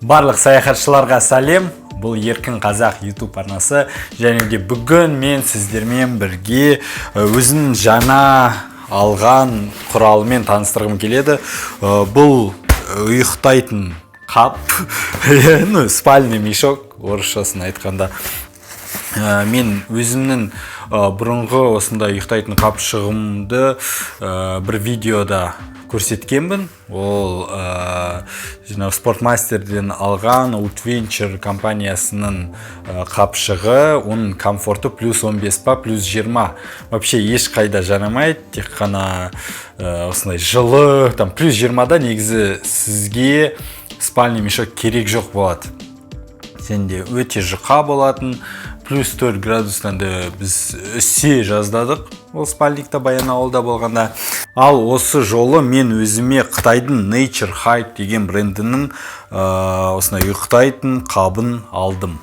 Барлық саяхатшыларға сәлем. Бұл Еркін Қазақ YouTube арнасы. Және де бүгін мен сіздермен бірге өзінің жаңа алған құралымен таныстырғым келеді. Бұл ұйықтайтын қап, спальный мешок, орысшасын айтқанда. Мен өзімнің бұрынғы осындай ұйықтайтын қапшығымды бір видеода көрсеткенмін. Ол Спортмастерден алған Outventure компаниясының қапшығы, оның комфорты плюс 15 па, плюс 20. Вообще еш қайда жарамайды, тек қана осындай жылы, плюс 20-да негізі сізге спальный мешок керек жоқ болады. Сенде өте жұқа болатын, плюс 4 градустан біз үсе жаздадық. Ол спальникта баян ауылда болғанда. Ал осы жолы мен өзіме Қытайдың Nature Hike деген брендінің осындай ұйықтайтын қабын алдым.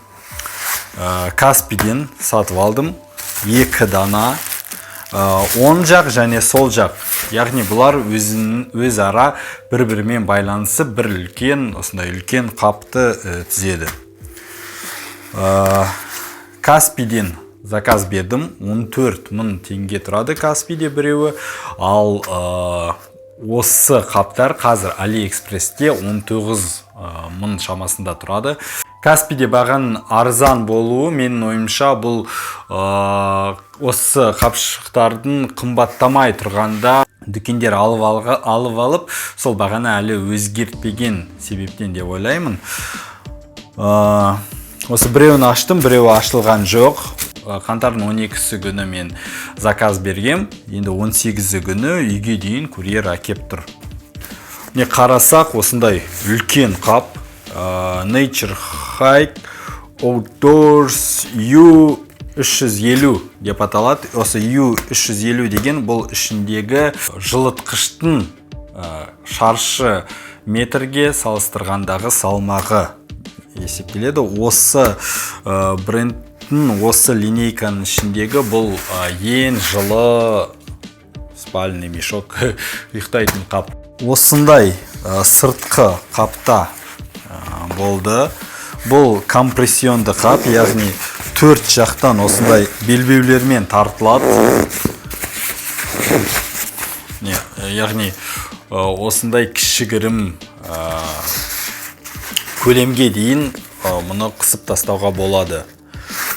Каспийден сатып алдым. 2 дана. Оң жақ және сол жақ. Яғни бұлар өз ара бір-бірімен байланысы бір үлкен қапты түзеді. Каспийден заказ бердім. 14 000 теңге тұрады Каспийде біреуі. Ал осы қаптар қазір Алиэкспрессте 19 000 шамасында тұрады. Каспийде бағаның арзан болуы менің ойымша бұл осы қапшықтардың қымбаттамай тұрғанда дүкендер алып, сол бағаны әлі өзгертпеген себептен деп ойлаймын. Осы біреуін аштым, біреуі ашылған жоқ. Қаңтардың 12-сі күні мен заказ бергем. Енді 18-сі күні үйге дейін курьер әкеп тұр. Не қарасақ, осындай үлкен қап. Nature Hike Outdoors U350 деп аталады. Осы U350 деген бұл ішіндегі жылытқыштың шаршы метрге салыстырғандағы салмағы есептеледі. Осы брендтің осы линейканың ішіндегі бұл ең жылы спальный мешок, ұйықтайтын қап. Осындай сыртқы қапта болды. Бұл компрессионды қап, яғни 4 жақтан осындай белбеулермен тартылады. Яғни осындай кішігірім көлемге дейін мұны қысып тастауға болады.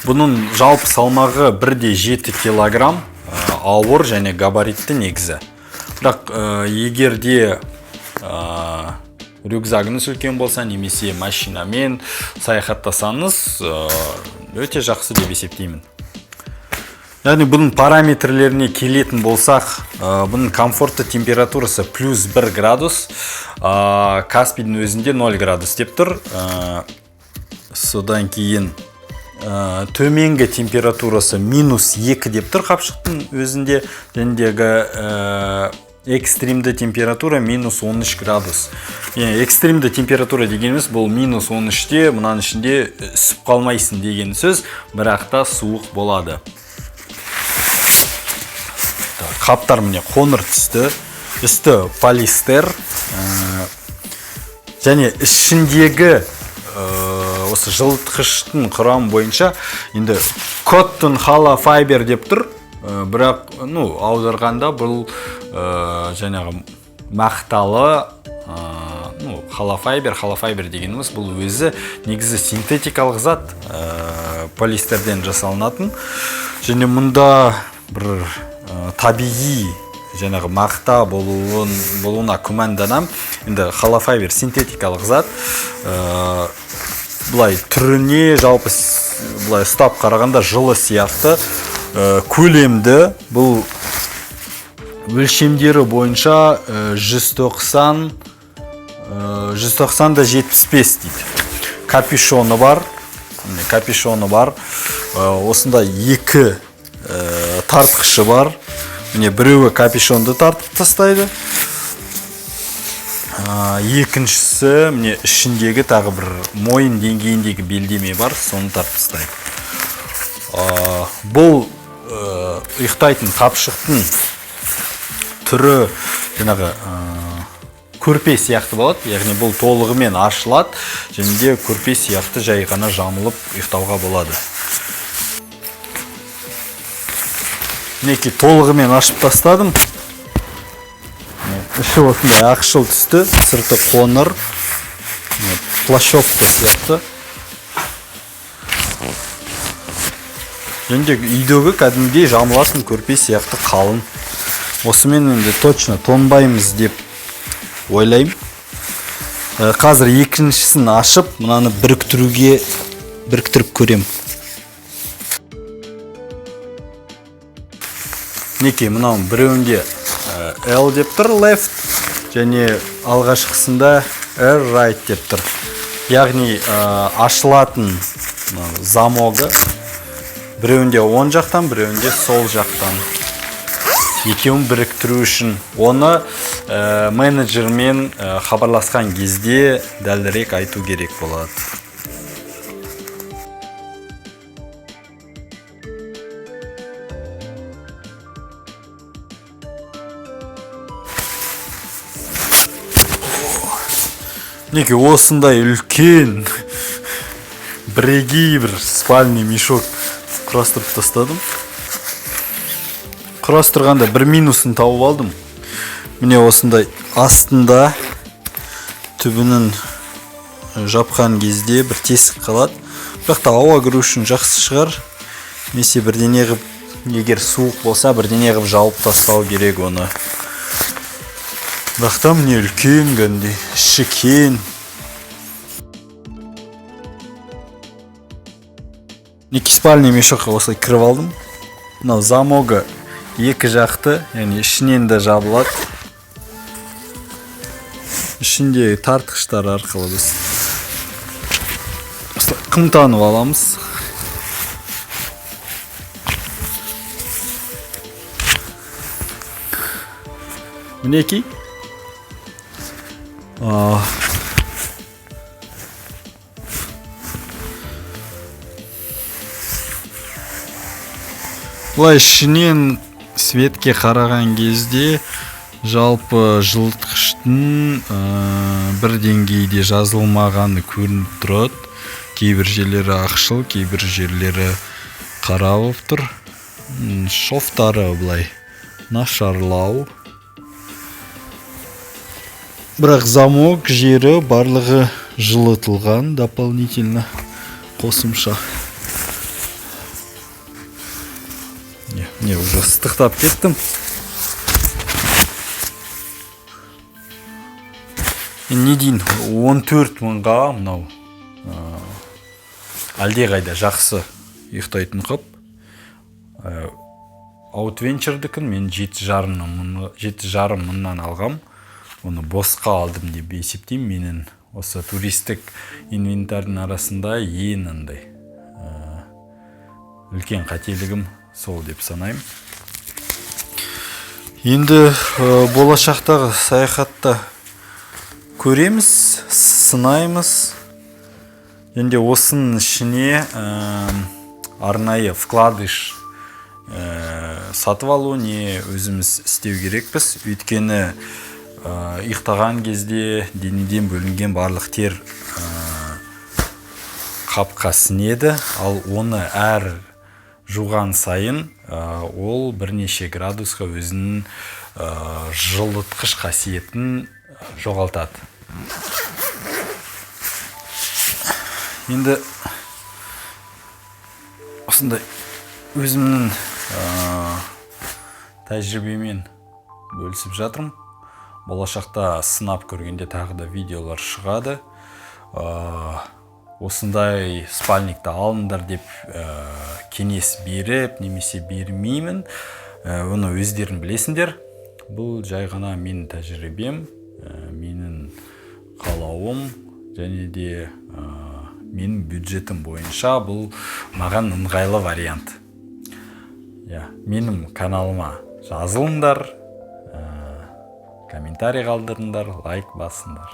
Бұның жалпы салмағы 1,7 килограмм, ауыр және габаритті негізі. Бірақ егерде рюкзагыңыз үлкен болса, немесе машинамен саяхаттасаңыз, өте жақсы деп есептеймін. Яғни бұның параметрлеріне келетін болсақ, бұның комфортты температурасы плюс 1 градус, Каспийдің өзінде 0 градус деп тұр. Содан кейін төменгі температурасы минус 2 деп тұр қапшықтың өзінде. Жәндегі экстримді температура минус 13 градус. Экстримді температура дегеніміз бұл минус 13-те, мұнан ішінде үсіп қалмайсың деген сөз, бірақ та суық болады. Қаптар міне қоңыр түсті, үсті полистер, және ішіндегі осы жылытқыштың құрамы бойынша енді Cotton Hala Fiber деп тұр, бірақ аударғанда бұл жаңағы мақталы Hala Fiber дегеніміз бұл өзі негізі синтетикалық зат, полистерден жасалынатын, және мұнда бір табиғи жаңағы мақта болуына күмәнданам. Енді Hala Fiber синтетикалық зат, бұлай түріне жалпы бұлай ұстап қарағанда жылы сияқты, көлемді, бұл өлшемдері бойынша 190 да 75 дейді. Капюшоны бар, осында 2 тартқышы бар. Міне біреуі капюшонды тартып тастайды. Екіншісі міне ішіндегі тағы бір мойын деңгейіндегі белдеме бар, соны тартып тастайды. Бұл ұйықтайтын қапшықтың түрі жаңағы көрпе сияқты болады, яғни бұл толығымен ашылады, және де көрпе сияқты жай ғана жамылып ұйықтауға болады. Мінекей толығымен ашып тастадым. Іші осындай ақшыл түсті, сырты қоңыр, плащевка сияқты. Және де үйдегі кәдімгідей жамылатын көрпе сияқты қалың. Осымен енді точно тонбаймыз деп ойлаймын. Қазір екіншісін ашып, мынаны біріктіріп көрем. Мінекей мынау біреуінде L деп тұр, left, және алғашқысында R, right деп тұр. Яғни ашылатын замогы біреуінде оң жақтан, біреуінде сол жақтан. Екеуін біріктіру үшін оны менеджермен хабарласқан кезде дәлірек айту керек болады. Неке осындай үлкен бірегей бір спальный мешок құрастырып тастадым. Құрастырғанда бір минусын тауып алдым. Міне осындай астында түбінің жапқан кезде бір тесік қалады. Бірақ та ауа кіру үшін жақсы шығар. Немесе бірдеңе қып, егер суық болса, бірдеңе қып жауып тастау керек оны. Бірақ та міне үлкен кәдімгідей, іші кең. Неке спальный мешокқа осылай кіріп алдым. Мынау замогы екі жақты, яғни ішінен де жабылады. Ішінде тартқыштар арқылы біз қымтанып аламыз. Мінекей. Бұлай ішінен светке қараған кезде жалпы жылытқыштың бір деңгейде жазылмағаны көрініп тұрады. Кейбір жерлері ақшыл, кейбір жерлері қара болып тұр. Шофтары бұлай нашарлау. Бірақ замок жері барлығы жылытылған дополнительно қосымша. Не, уже ыстықтап кеттім. Не дейін, 14 мыңға мынау әлде қайда жақсы ұйықтайтын қып. Outventure'дікін мен 7,5 мыңнан алғам. Оны босқа алдым деп есептеймін. Менің осы туристік инвентардың арасында енандай үлкен қателігім сол деп санаймын. Енді болашақтағы саяхатта көреміз, сынаймыз. Енді осының ішіне арнайы вкладыш сатып алу не өзіміз істеу керекпіз. Өйткені ұйықтаған кезде денеден бөлінген барлық тер қапқа сіңеді, ал оны әр жуған сайын ол бірнеше градусқа өзінің жылытқыш қасиетін жоғалтады. Енді осындай өзімнің тәжірибемен бөлісіп жатырмын. Болашақта сынап көргенде тағы да видеолар шығады. Осындай спальникті алыңдар деп кеңес беріп, немесе бермеймін. Оны өздерін білесіңдер. Бұл жай ғана менің тәжірибем, менің қалауым, және де менің бюджетім бойынша бұл маған ыңғайлы вариант. Менің каналыма жазылыңдар, комментарий қалдырыңдар, лайк басыңдар.